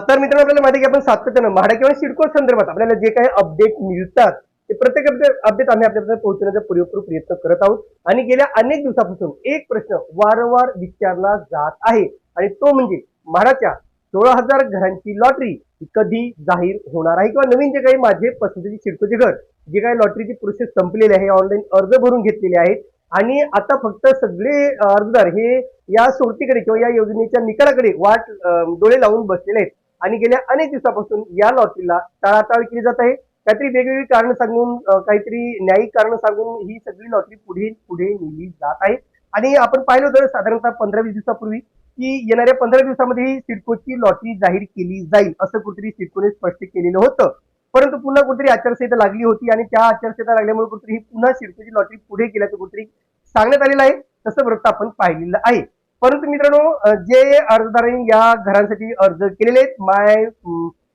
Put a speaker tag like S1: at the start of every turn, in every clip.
S1: तर मित्रांनो आपल्याला माहिती आहे की आपण सातत्यानं म्हाडा किंवा सिडको संदर्भात आपल्याला जे काही अपडेट मिळतात ते प्रत्येक अपडेट आम्ही आपल्यापर्यंत पोहोचवण्याचा पुरेपूर प्रयत्न करत आहोत आणि गेल्या अनेक दिवसापासून एक प्रश्न वारंवार विचारला जात आहे आणि तो म्हणजे म्हाडाच्या 16,000 घरांची लॉटरी कधी जाहीर होणार आहे किंवा नवीन जे काही माझे पसंतीचे सिडकोचे घर जे काही लॉटरीची प्रोसेस संपलेली आहे ऑनलाईन अर्ज भरून घेतलेले आहेत आणि आता फक्त सगळे अर्जदार हे या सोडतीकडे किंवा या योजनेच्या निकालाकडे वाट डोळे लावून बसलेले आहेत आणि गेल्या अनेक दिवसापासून या लॉटरीला टाळाटाळ केली जात आहे काहीतरी वेगवेगळी कारण सांगून काहीतरी न्यायिक कारण सांगून ही सगळी लॉटरी पुढे पुढे नेली जात आहे आणि आपण पाहिलं होतं साधारणतः 15-20 दिवसापूर्वी की येणाऱ्या 15 दिवसामध्ये ही सिडकोची लॉटरी जाहीर केली जाईल असं कुठेतरी सिडकोने स्पष्ट केलेलं होतं परंतु पुन्हा कुठेतरी आचारसंहिता लागली होती आणि त्या आचारसंहिता लागल्यामुळे कुठेतरी ही पुन्हा सिडकोची लॉटरी पुढे केल्याचं कुठेतरी सांगण्यात आलेलं आहे तसं वृत्त आपण पाहिलेलं आहे परंतु मित्रांनो जे अर्जदारांनी या घरांसाठी अर्ज केलेले आहेत माय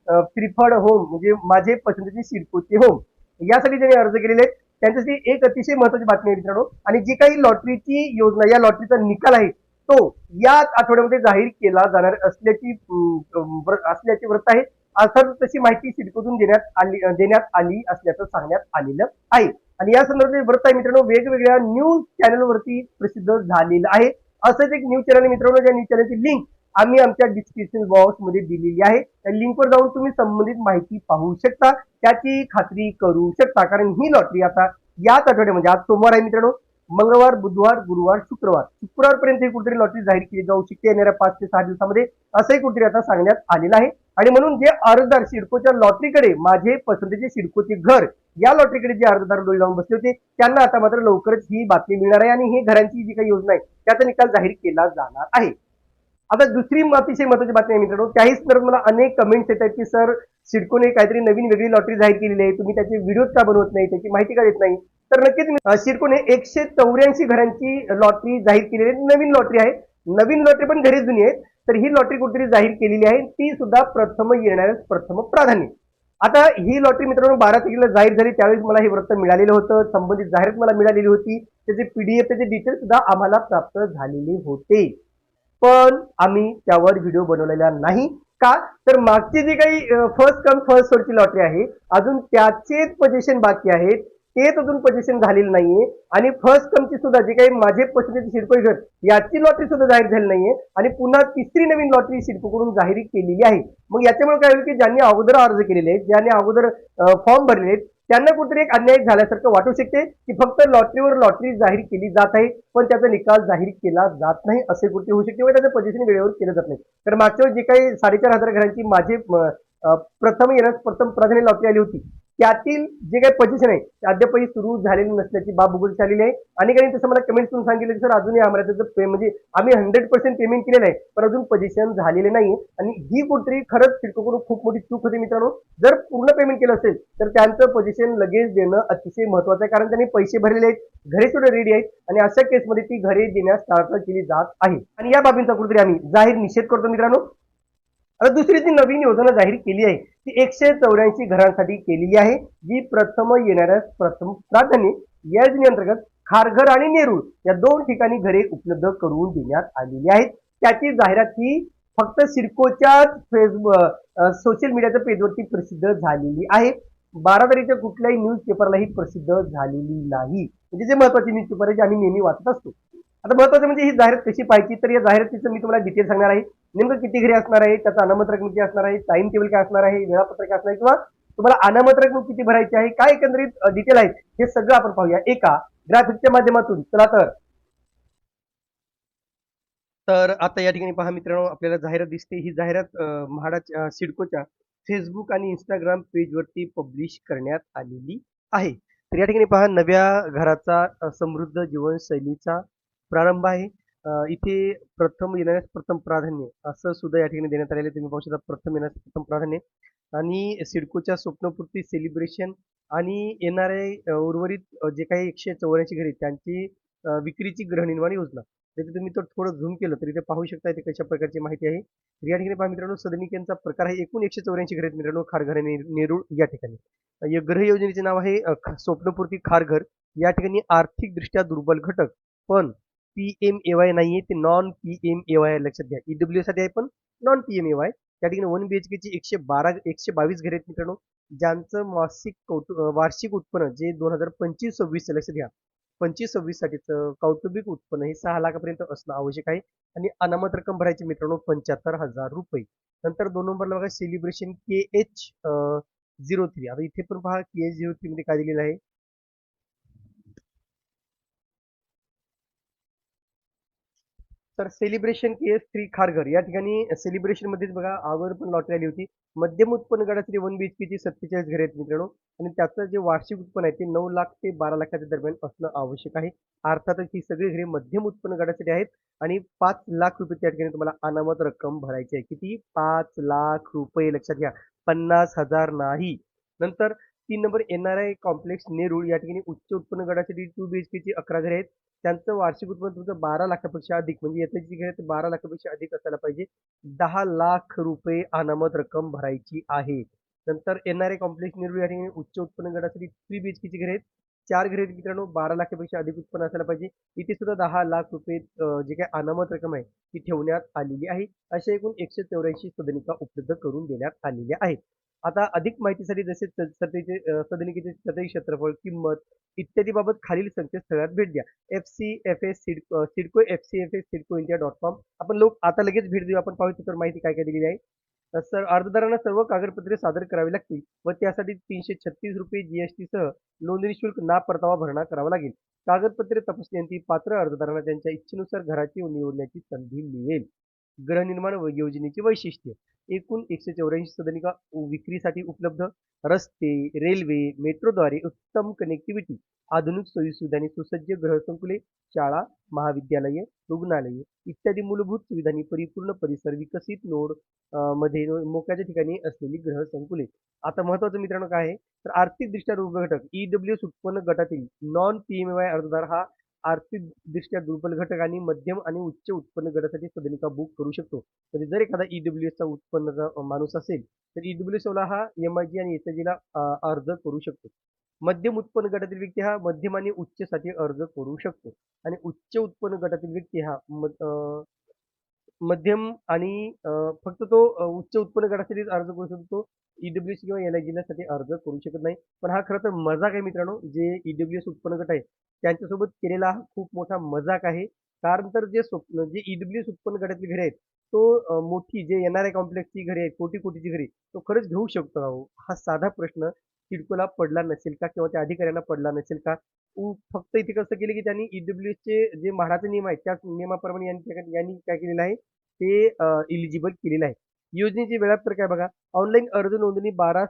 S1: प्रिफर्ड होम म्हणजे माझे पसंतीचे सिडकोचे होम यासाठी ज्यांनी अर्ज केलेले आहेत त्यांच्यासाठी एक अतिशय महत्वाची बातमी आहे मित्रांनो आणि जी काही लॉटरीची योजना या लॉटरीचा निकाल आहे तो याच आठवड्यामध्ये जाहीर केला जाणार असल्याचे वृत्त आहे अर्थात तशी माहिती सिडकोतून देण्यात आली असल्याचं सांगण्यात आलेलं आहे आणि या संदर्भात वृत्त आहे मित्रांनो वेगवेगळ्या न्यूज चॅनलवरती प्रसिद्ध झालेलं आहे असंच एक न्यूज चॅनल मित्रांनो ज्या न्यूज चॅनलची लिंक आम्ही आमच्या डिस्क्रिप्शन बॉक्स मध्ये दिलेली आहे त्या लिंकवर जाऊन तुम्ही संबंधित माहिती पाहू शकता त्याची खात्री करू शकता कारण ही लॉटरी आता याच आठवड्यामध्ये आज सोमवार आहे मित्रांनो मंगळवार बुधवार गुरुवार शुक्रवारपर्यंत ही कुठेतरी लॉटरी जाहीर केली जाऊ शकते येणाऱ्या 5 ते 6 दिवसामध्ये असंही कुठेतरी आता सांगण्यात आलेलं आहे आणि म्हणून जे अर्जदार सिडकोच्या लॉटरीकडे माझे पसंतीचे सिडकोचे घर या लॉटरीकडे जे अर्जदार डोळे लावून बसले होते त्यांना आता मात्र लवकरच ही बातमी मिळणार आहे आणि ही घरांची जी काही योजना आहे त्याचा निकाल जाहीर केला जाणार आहे आता दुसरी अतिशय महत्वाची बातमी आहे मित्रांनो त्याही संदर्भात मला अनेक कमेंट्स येतात की सर सिडकोने काहीतरी नवीन वेगळी लॉटरी जाहीर केलेली आहे तुम्ही त्याचे व्हिडिओ का बनवत नाही त्याची माहिती का देत नाही तर नक्कीच सिडकोने 184 घरांची लॉटरी जाहीर केलेली आहे नवीन लॉटरी आहे नवीन लॉटरी पण घरी जुनी आहे तर ही लॉटरी कुठेतरी जाहीर केलेली आहे ती सुद्धा प्रथम येणाऱ्या प्रथम प्राधान्य आता ही लॉटरी मित्रांनो 12 तारखेला जाहीर झाली त्यावेळेस मला हे वृत्त मिळालेलं होतं संबंधित जाहिरात मला मिळालेली होती त्याचे पीडीएफ त्याचे डिटेल्स सुद्धा आम्हाला प्राप्त झालेले होते पण आम्ही त्यावर व्हिडिओ बनवलेला नाही का तर मागची जी काही फर्स्ट कम फर्स्ट सर्वची लॉटरी आहे अजून त्याचेच पोझिशन बाकी आहेत तेच अजून पोझिशन झालेलं नाहीये आणि फर्स्ट कमची सुद्धा जे काही माझे पसंतीचे सिडको घर याची लॉटरी सुद्धा जाहीर झाली नाहीये आणि पुन्हा तिसरी नवीन लॉटरी सिडकोकडून जाहीर केलेली आहे मग याच्यामुळे काय होईल की ज्यांनी अगोदर अर्ज केलेले आहेत ज्यांनी अगोदर फॉर्म भरलेले आहेत त्यांना कुठेतरी एक अन्याय झाल्यासारखं वाटू शकते की फक्त लॉटरीवर लॉटरी जाहीर केली जात आहे पण त्याचा निकाल जाहीर केला जात नाही असे कुठे होऊ शकते व त्याचं पोझिशन वेळेवर केलं जात नाही तर मागच्या जे काही 4,500 घरांची माझे प्रथम प्राधान्य लॉटरी आली होती त्यातील जे काही पोझिशन आहे ते अद्यापही सुरू झालेली नसल्याची बाब उघड झालेली आहे आणि काही तसं मला कमेंट करून सांगितलं की सर अजूनही आम्हाला त्याचं म्हणजे आम्ही 100% पेमेंट केलेलं आहे पण अजून पोझिशन झालेले नाही आणि ही कुठेतरी खरंच सिडकोकडून खूप मोठी चूक होती मित्रांनो जर पूर्ण पेमेंट केलं असेल तर त्यांचं पोझिशन लगेच देणं अतिशय महत्वाचं आहे कारण त्यांनी पैसे भरलेले आहेत घरे सुद्धा रेडी आहेत आणि अशा केसमध्ये ती घरे देण्यास टाळाटाळ केली जात आहे आणि या बाबींचा कुठेतरी आम्ही जाहीर निषेध करतो मित्रांनो आता दुसरी जी नवीन योजना जाहीर केली आहे ती 184 घरांसाठी केलेली आहे जी प्रथम येणाऱ्या प्रथम प्राधान्य या योजनेअंतर्गत खारघर आणि नेरूळ या 2 ठिकाणी घरे उपलब्ध करून देण्यात आलेली आहेत त्याची जाहिरात ही फक्त सिडकोच्याच फेसबुक सोशल मीडियाच्या पेजवरती प्रसिद्ध झालेली आहे 12 तारखेच्या कुठल्याही न्यूज पेपरला ही प्रसिद्ध झालेली नाही म्हणजे जे महत्वाचे न्यूज पेपर आहे जे आम्ही नेहमी वाचत असतो आता महत्वाचं म्हणजे ही जाहिरात कशी पाहिजे तर या जाहिरातीचं मी तुम्हाला डिटेल सांगणार आहे नेमकं किती घरे असणार आहे त्याचं अनामत रक्कम किती असणार आहे टाइम टेबल काय असणार आहे वेळापत्रक काय असणार आहे किंवा तुम्हाला अनामत रक्कम किती भरायची आहे काय एकंदरीत डिटेल आहेत हे सगळं आपण पाहूया एका ग्राफिकच्या माध्यमातून चला तर आता या ठिकाणी पहा मित्रांनो आपल्याला जाहिरात दिसते ही जाहिरात म्हाडाच्या सिडकोच्या फेसबुक आणि इंस्टाग्राम पेजवरती पब्लिश करण्यात आलेली आहे तर या ठिकाणी पहा नव्या घराचा समृद्ध जीवनशैलीचा प्रारंभ आहे इथे प्रथम येण्यास प्रथम प्राधान्य असं सुद्धा या ठिकाणी देण्यात आलेलं तुम्ही पाहू शकता प्रथम येण्यास प्रथम प्राधान्य आणि सिडकोच्या स्वप्नपूर्ती सेलिब्रेशन आणि येणारे उर्वरित जे काही 184 घरे त्यांची विक्रीची गृहनिर्माण योजना त्याचे तुम्ही तर थोडं झूम केलं तरी ते पाहू शकता इथे कशा प्रकारची माहिती आहे तर या ठिकाणी पहा मित्रांनो सदनिकेचा प्रकार आहे एकूण 184 घरे आहेत मित्रांनो खारघर आणि नेरूळ या ठिकाणी या गृह योजनेचे नाव आहे स्वप्नपूर्ती खारघर या ठिकाणी आर्थिकदृष्ट्या दुर्बल घटक पण PMAY नाहीये ते नॉन PMAY लक्षात घ्या EWS साठी आहे पण नॉन PMAY त्या ठिकाणी 1 BHK ची 122 घरे आहेत मित्रांनो, ज्यांचं वार्षिक उत्पन्न जे 2025-26 लक्षात घ्या, 25-26 साठीचं कौटुंबिक उत्पन्न हे 6 लाखापर्यंत असणं आवश्यक आहे आणि अनामत रक्कम भरायची मित्रांनो 75,000 रुपये. नंतर 2 नंबरला बघा सेलिब्रेशन KH03. आता इथे पण पहा KH03 मध्ये काय दिलेलं आहे. तर सेलिब्रेशन KH3 खारघर या ठिकाणी सेलिब्रेशन मध्येच बघा अगोदर पण लॉटरी आली होती. मध्यम उत्पन्न गटासाठी 1 BHK ची 47 घरे आहेत मित्रांनो आणि त्याचं जे वार्षिक उत्पन्न आहे ते 9 लाख ते 12 लाखाच्या दरम्यान असणं आवश्यक आहे. अर्थातच ही सगळी घरे मध्यम उत्पन्न गटासाठी आहेत आणि 5 लाख रुपये त्या ठिकाणी तुम्हाला अनामत रक्कम भरायची आहे. किती? 5 लाख रुपये लक्षात घ्या. 50,000 नाही. नंतर 3 नंबर NRI कॉम्प्लेक्स नेरूळ या ठिकाणी उच्च उत्पन्न गटासाठी 2 BHK ची 11 घरे आहेत. त्यांचं वार्षिक उत्पन्न तुमचं 12 लाखापेक्षा अधिक म्हणजे याचं जी घरे ते 12 लाखापेक्षा अधिक असायला पाहिजे. 10 लाख रुपये अनामत रक्कम भरायची आहे. नंतर NRI कॉम्प्लेक्स नेरूळ या ठिकाणी उच्च उत्पन्न गटासाठी 3 BHK ची घरे आहेत. 4 घरे आहेत मित्रांनो, 12 लाखापेक्षा अधिक उत्पन्न असायला पाहिजे. इथे सुद्धा 10 लाख रुपये जे काही अनामत रक्कम आहे ती ठेवण्यात आलेली आहे. अशा एकूण 184 सदनिका उपलब्ध करून देण्यात आलेल्या आहेत. आता अधिक माहितीसाठी जसे सदनिकेचे सदनिक क्षेत्रफळ, किंमत इत्यादी बाबत खालील संकेतस्थळात भेट द्या. FCFS सिडको आपण आता लगेच भेट देऊ. आपण पाहू तर माहिती काय काय दिलेली आहे. सर अर्जदारांना सर्व कागदपत्रे सादर करावी लागतील व त्यासाठी 336 रुपये GST सह नोंदणी शुल्क ना परतावा भरणा करावा लागेल. कागदपत्रे तपासण्यासाठी पात्र अर्जदारांना त्यांच्या इच्छेनुसार घराची निवडण्याची संधी मिळेल. गृहनिर्माण योजनेची वैशिष्ट्ये. एकूण 184 सदनिका विक्रीसाठी उपलब्ध. रस्ते, रेल्वे, मेट्रोद्वारे उत्तम कनेक्टिव्हिटी, आधुनिक सोयीसुविधांनी सुसज्ज गृहसंकुले, शाळा, महाविद्यालये, रुग्णालये इत्यादी मूलभूत सुविधांनी परिपूर्ण परिसर, विकसित नोड मध्ये मोक्याच्या ठिकाणी असलेली गृहसंकुले. आता महत्वाचं मित्रांनो काय आहे तर आर्थिकदृष्ट्या दुर्बल घटक EWS उत्पन्न गटातील नॉन PMAY अर्जदार हा आर्थिकदृष्ट्या दुर्बल घटक आणि मध्यम आणि उच्च उत्पन्न गटासाठी सदनिका बुक करू शकतो. म्हणजे जर एखादा EWS चा उत्पन्नाचा माणूस असेल तर EWS वाला हा MIG आणि SIG ला अर्ज करू शकतो. मध्यम उत्पन्न गटातील व्यक्ती हा मध्यम आणि उच्चसाठी अर्ज करू शकतो आणि उच्च उत्पन्न गटातील व्यक्ती हा मध्यम आणि फक्त तो उच्च उत्पन्न गटासाठीच अर्ज करू शकतो. EWS किंवा NIG साठी अर्ज करू शकत नाही. पण हा खरं तर मजाक आहे मित्रांनो. जे EWS उत्पन्न गट आहे त्यांच्यासोबत केलेला हा खूप मोठा मजाक आहे. कारण तर जे EWS उत्पन्न गटातली घरे आहेत तो मोठी जे NRI कॉम्प्लेक्सची घरे आहेत, कोटी कोटीची घरे तो खरंच घेऊ शकतो का हो? हा साधा प्रश्न सिडकोला पडला नसेल का किंवा त्या अधिकाऱ्यांना पडला नसेल का? फक्त इथे कसं केलं की त्यांनी EWS चे जे म्हाडाचे नियम आहेत त्याच नियमाप्रमाणे यांनी काय केलेलं आहे ते इलिजिबल केलेलं आहे. योजनेची वेळापत्रक काय बघा. ऑनलाईन अर्ज नोंदणी 12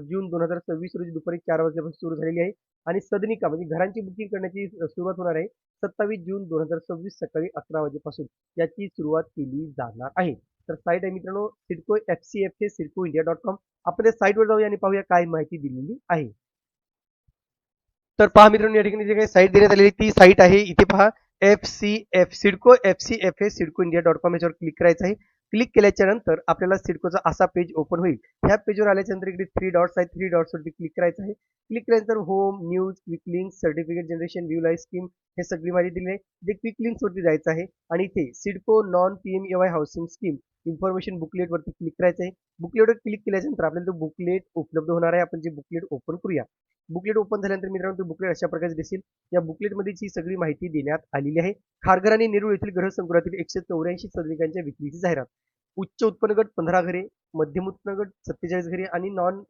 S1: जून 2026 रोजी दुपारी 4 वाजल्यापासून सुरू झालेली आहे आणि सदनिका म्हणजे घरांची बुकिंग करण्याची सुरुवात होणार आहे 27 जून 2026 सकाळी 11 वाजेपासून याची सुरुवात केली जाणार आहे. तर साईट आहे मित्रांनो सिडको FCFA SIDCOIndia.com. आपण त्या साईटवर जाऊया आणि पाहूया काय माहिती दिलेली आहे. तर पहा मित्रांनो या ठिकाणी जे काही साईट देण्यात आलेली ती साईट आहे. इथे पहा FCFA SIDCOIndia.com याच्यावर क्लिक करायचं आहे. क्लिक केल्याच्या नंतर आपल्याला सिडकोचा असा पेज ओपन होईल. ह्या पेजवर आल्याच्या नंतर इकडे 3 डॉट्स आहेत. 3 डॉट्स वरती क्लिक करायचं आहे. क्लिक केल्यानंतर home, news, quick links, certificate generation, view live scheme हे सगळी माहिती दिली आहे. जे क्विक लिंक्स वरती जायचं आहे आणि इथे CIDCO non PMAY housing scheme information booklet वरती क्लिक करायचं आहे. बुकलेटवर क्लिक केल्याच्या नंतर आपल्याला तो बुकलेट उपलब्ध होणार आहे. आपण जे बुकलेट ओपन करूया. बुकलेट ओपन झाल्यानंतर मित्रांनो ते बुकलेट अशा प्रकारे दिसेल. या बुकलेटमध्ये ही सगळी माहिती देण्यात आलेली आहे. खारघर आणि नेरूळ येथील गृहसंकुलातील 184 सदनिकांच्या विक्रीची जाहिरात. उच्च उत्पन्न गट 15 घरे, मध्यम उत्पन्न गट 47 घरे आणि नॉन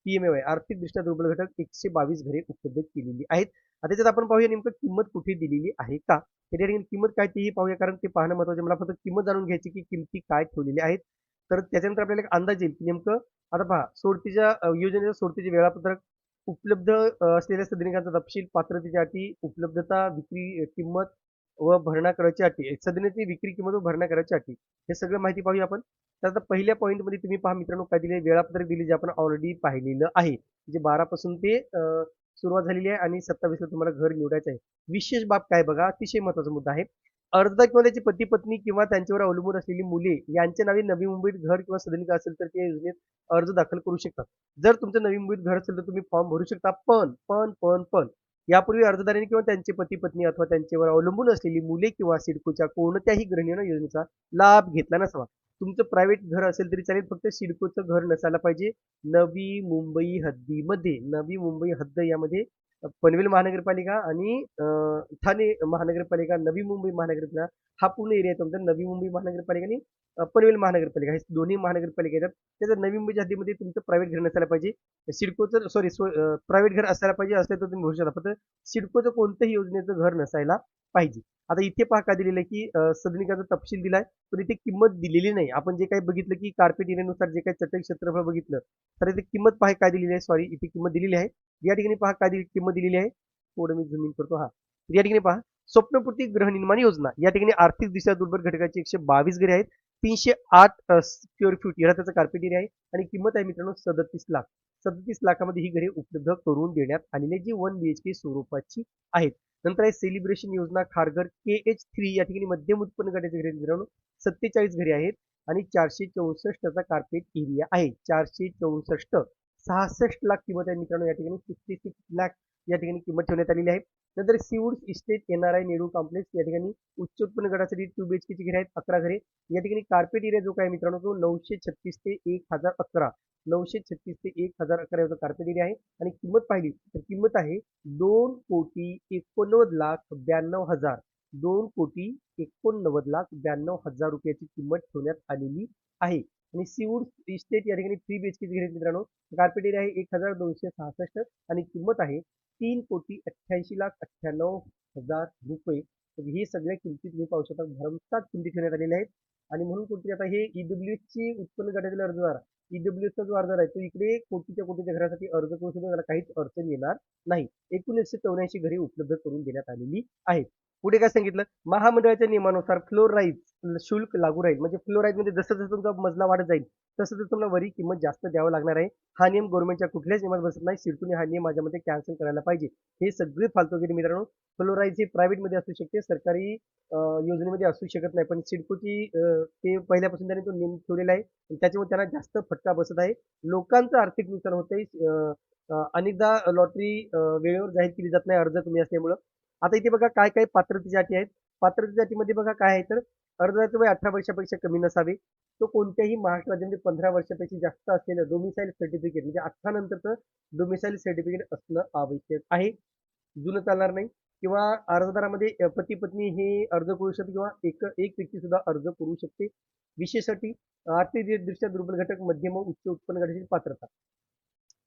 S1: PMAY आर्थिकदृष्ट्या दुर्बल घटक 122 घरे उपलब्ध केलेली आहेत. आता त्याच्यात आपण पाहूया नेमकं किंमत कुठे दिलेली आहे का. त्या ठिकाणी किंमत काय तेही पाहूया कारण ते पाहणं महत्त्वाचं. मला फक्त किंमत जाणून घ्यायची की किमती काय ठेवलेल्या आहेत. तर त्याच्यानंतर आपल्याला एक अंदाज येईल की नेमकं आता पहा सोडतीच्या योजनेच्या सोडतीचे वेळापत्रक, उपलब्ध असलेल्या सदनिकांचा तपशील, पात्रतेच्या अटी, उपलब्धता, विक्री किंमत व भरणा करायची अटी, सदनेची विक्री किंमत व भरणा करायची अटी हे सगळं माहिती पाहूया आपण. तर आता पहिल्या पॉईंटमध्ये तुम्ही पहा मित्रांनो काय दिले वेळापत्रक दिले जे आपण ऑलरेडी पाहिलेलं आहे. जे 12 पासून ते सुरुवात झालेली आहे आणि 27 ला तुम्हाला घर निवडायचं आहे. विशेष बाब काय बघा अतिशय महत्त्वाचा मुद्दा आहे. अर्जदार किंवा त्याचे पती पत्नी किंवा त्यांच्यावर अवलंबून असलेली मुले यांच्या नावे नवी मुंबईत घर किंवा सदनिका असेल तर ते योजनेत अर्ज दाखल करू शकतात. जर तुमचं नवी मुंबईत घर असेल तर तुम्ही फॉर्म भरू शकता. पण यापूर्वी अर्जदारांनी किंवा त्यांचे पती पत्नी अथवा त्यांच्यावर अवलंबून असलेली मुले किंवा सिडकोच्या कोणत्याही गृहनिर्माण योजनेचा लाभ घेतला नसावा. तुमचं प्रायव्हेट घर असेल तरी चालेल, फक्त सिडकोचं घर नसायला पाहिजे. नवी मुंबई हद्दीमध्ये, नवी मुंबई हद्द यामध्ये पनवेल महानगरपालिका आणि ठाणे महानगरपालिका, नवी मुंबई महानगरपालिका हा पूर्ण एरिया येतो. म्हणजे नवी मुंबई महानगरपालिका आणि पनवेल महानगरपालिका हे दोन्ही महानगरपालिका येतात. त्याचं नवी मुंबईच्या हद्दीमध्ये तुमचं प्रायव्हेट घर नसायला पाहिजे. सिडकोचं सॉरी प्रायव्हेट घर असायला पाहिजे, असलं तर तुम्ही भरू शकता. फक्त सिडकोचं कोणत्याही योजनेचं घर नसायला पाहिजे. आता इथे पहा काय दिलेलं आहे की सदनिकाचा तपशील दिलाय, पण इथे किंमत दिलेली नाही. आपण जे काही बघितलं की कार्पेट एरियानुसार जे काही चटई क्षेत्रफळ बघितलं, तर इथे किंमत पहा काय दिलेली आहे. सॉरी, इथे किंमत दिलेली आहे. या ठिकाणी पहा काय किंमत दिलेली आहे. थोडं मी झूम इन करतो. हा, या ठिकाणी पहा स्वप्नपूर्ती गृहनिर्माण योजना. या ठिकाणी आर्थिक दिशा दुर्बल घटकाची 122 घरे आहेत. 308 स्क्वेअर फूट याला त्याचा कार्पेट एरिया आहे आणि किंमत आहे मित्रांनो 37 लाख. 37 लाखामध्ये ही घरे उपलब्ध करून देण्यात आलेली आहे, जी 1 BHK स्वरूपाची आहेत. नंतर आहे सेलिब्रेशन योजना खारघर KH3. या ठिकाणी मध्यम उत्पन्न गटाचे घरे मित्रांनो 47 घरे आहेत आणि 464 चा कार्पेट एरिया आहे. 464, 66 लाख किंमत आहे मित्रांनो. या ठिकाणी 66 लाख या ठिकाणी किंमत ठेवण्यात आलेली आहे. नंतर सीवूड्स इस्टेट NRI नेहरू कॉम्प्लेक्स. या ठिकाणी उच्च उत्पन्न गटासाठी 2 BHK ची घरे आहेत, 11 घरे. या ठिकाणी कार्पेट एरिया जो काय मित्रांनो तो 936 ते 1011, 936 ते 1011 याचा कार्पेट एरिया आहे. आणि किंमत पाहिली तर किंमत आहे 2,89,92,000, 2,89,92,000 रुपयाची किंमत ठेवण्यात आलेली आहे. आणि सीवूड इस्टेट या ठिकाणी 3 BHK ची घरे आहेत मित्रांनो. कार्पेट एरिया आहे 1266 आणि किंमत आहे 3,88,98,000 रुपये. तर हे सगळ्या किमती तुम्ही पाहू शकता, भरमसाठ किमती ठेवण्यात आलेल्या आहेत. आणि म्हणून कोणती आता हे EWS ची उत्पन्न गटातील अर्जदार, EWSचा जो अर्जदार आहे तो इकडे कोटीच्या घरासाठी अर्ज करू शकतो, त्याला काहीच अडचण येणार नाही. 1974 घरे उपलब्ध करून देण्यात आलेली आहेत. पुढे काय सांगितलं, महामंडळाच्या नियमानुसार फ्लोराईज शुल्क लागू राहील. म्हणजे फ्लोराईज मध्ये जसं जसं तुमचा मजला वाढत जाईल तसं तसं तुम्हाला वरी किंमत जास्त द्यावं लागणार आहे. हा नियम गव्हर्नमेंटच्या कुठल्याच नियमात बसत नाही. सिडकोने हा नियम माझ्या मते कॅन्सल करायला पाहिजे. हे सगळे फालतूगिरी मित्रांनो. फ्लोराईज हे प्रायव्हेट मध्ये असू शकते, सरकारी योजनेमध्ये असू शकत नाही. पण सिडकोची ते पहिल्यापासून त्यांनी तो नियम ठेवलेला आहे आणि त्याच्यामुळे त्यांना जास्त फटका बसत आहे. लोकांचं आर्थिक नुकसान होतंय. अनेकदा लॉटरी वेळेवर जाहीर केली जात नाही अर्ज कमी असल्यामुळं. आता इथे बघा काय काय पात्रतेच्या अटी आहेत. पात्रतेच्या अटीमध्ये बघा काय आहे तर अर्जदाराचं वय 18 वर्षापेक्षा कमी नसावे. तो कोणत्याही महाराष्ट्र राज्यामध्ये 15 वर्षापेक्षा जास्त असलेलं डोमिसाईल सर्टिफिकेट म्हणजे 18 नंतरचं डोमिसाईल सर्टिफिकेट असणं आवश्यक आहे. जुनं चालणार नाही. किंवा अर्जदारामध्ये पती पत्नी हे अर्ज करू शकते किंवा एक व्यक्ती सुद्धा अर्ज करू शकते. विशेष अटी, आर्थिकदृष्ट्या दुर्बल घटक, मध्यम व उच्च उत्पन्न गटाची पात्रता.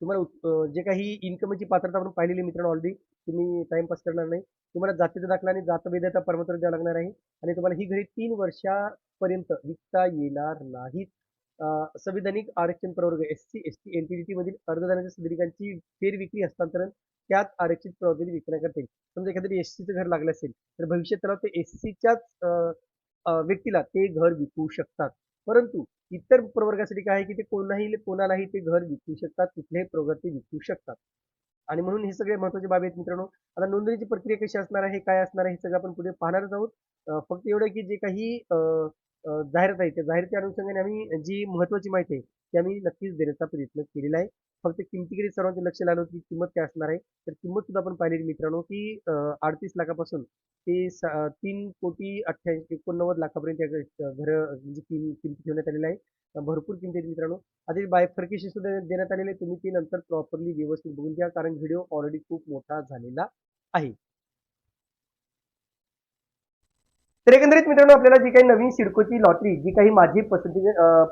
S1: तुम्हाला जे काही इन्कमची पात्रता आपण पाहिलेली मित्रांनो ऑलरेडी, तुम्ही टाइमपास करणार नाही. तुम्हाला जातीचा दाखला आणि जातभेदाचा प्रमाणपत्र द्यावं लागणार आहे आणि तुम्हाला ही घरे 3 वर्षापर्यंत विकता येणार नाहीत. संविधानिक आरक्षण प्रवर्ग SC ST NPDT मधील अर्जदारांच्या सदनिकांची फेरविक्री हस्तांतरण त्यात आरक्षित प्रवर्गाने विकण्याकरता येईल. समजा एखाद्या SCचं घर लागलं असेल तर भविष्यात त्याला ते SCच्याच व्यक्तीला ते घर विकू शकतात. परंतु इतर प्रवर्गासाठी काय आहे की ते कोणालाही ते घर विकू शकतात, कुठल्याही प्रवर्गात ते विकू शकतात. आणि म्हणून हे सगळे महत्त्वाचे बाबी आहेत मित्रांनो. आता नोंदणीची प्रक्रिया कशी असणार आहे, काय असणार आहे, हे सगळं आपण पुढे पाहणारच आहोत. फक्त एवढं की जे काही जाहिरात आहे त्या जाहिराती अनुषंगाने आम्ही जी महत्त्वाची माहिती आहे ती आम्ही नक्कीच देण्याचा प्रयत्न केलेला आहे. फक्त किमतीकडे सर्वांचे लक्ष लागलं की किंमत काय असणार आहे. तर किंमत सुद्धा आपण पाहिलेली मित्रांनो की 38 लाखापासून ते 3,88,89 लाखापर्यंत घर म्हणजे किमती ठेवण्यात आलेल्या आहे. भरपूर किमती आहेत मित्रांनो. आधी बायफर्केशन सुद्धा देण्यात आलेले आहे. तुम्ही ते नंतर प्रॉपरली व्यवस्थित बघून घ्या, कारण व्हिडिओ ऑलरेडी खूप मोठा झालेला आहे. तर एकंदरीत मित्रांनो आपल्याला जी काही नवीन सिडकोची लॉटरी, जी काही माझी पसंती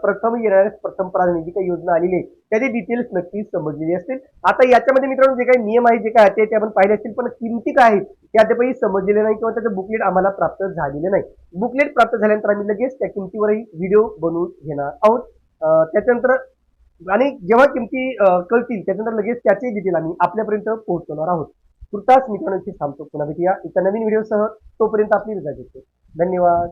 S1: प्रथम येणाऱ्या प्रथम प्राधान्य जी काही योजना आलेली आहे त्याची डिटेल्स नक्कीच समजलेली असतील. आता याच्यामध्ये मित्रांनो जे काही नियम आहे, जे काही आहे ते आपण पाहिले असतील, पण किमती काय आहेत ते अद्यापही समजलेले नाही किंवा त्याचं बुकलेट आम्हाला प्राप्त झालेलं नाही. बुकलेट प्राप्त झाल्यानंतर आम्ही लगेच त्या किमतीवरही व्हिडिओ बनवून घेणार आहोत. त्याच्यानंतर आणि जेव्हा किमती कळतील त्याच्यानंतर लगेच त्याचे डिटेल आम्ही आपल्यापर्यंत पोहोचवणार आहोत. तुर्तास मित्रांनो इथे थांबतो. पुन्हा भेटूया एका नवीन व्हिडिओसह. तोपर्यंत आपली रजा घेतो. धन्यवाद.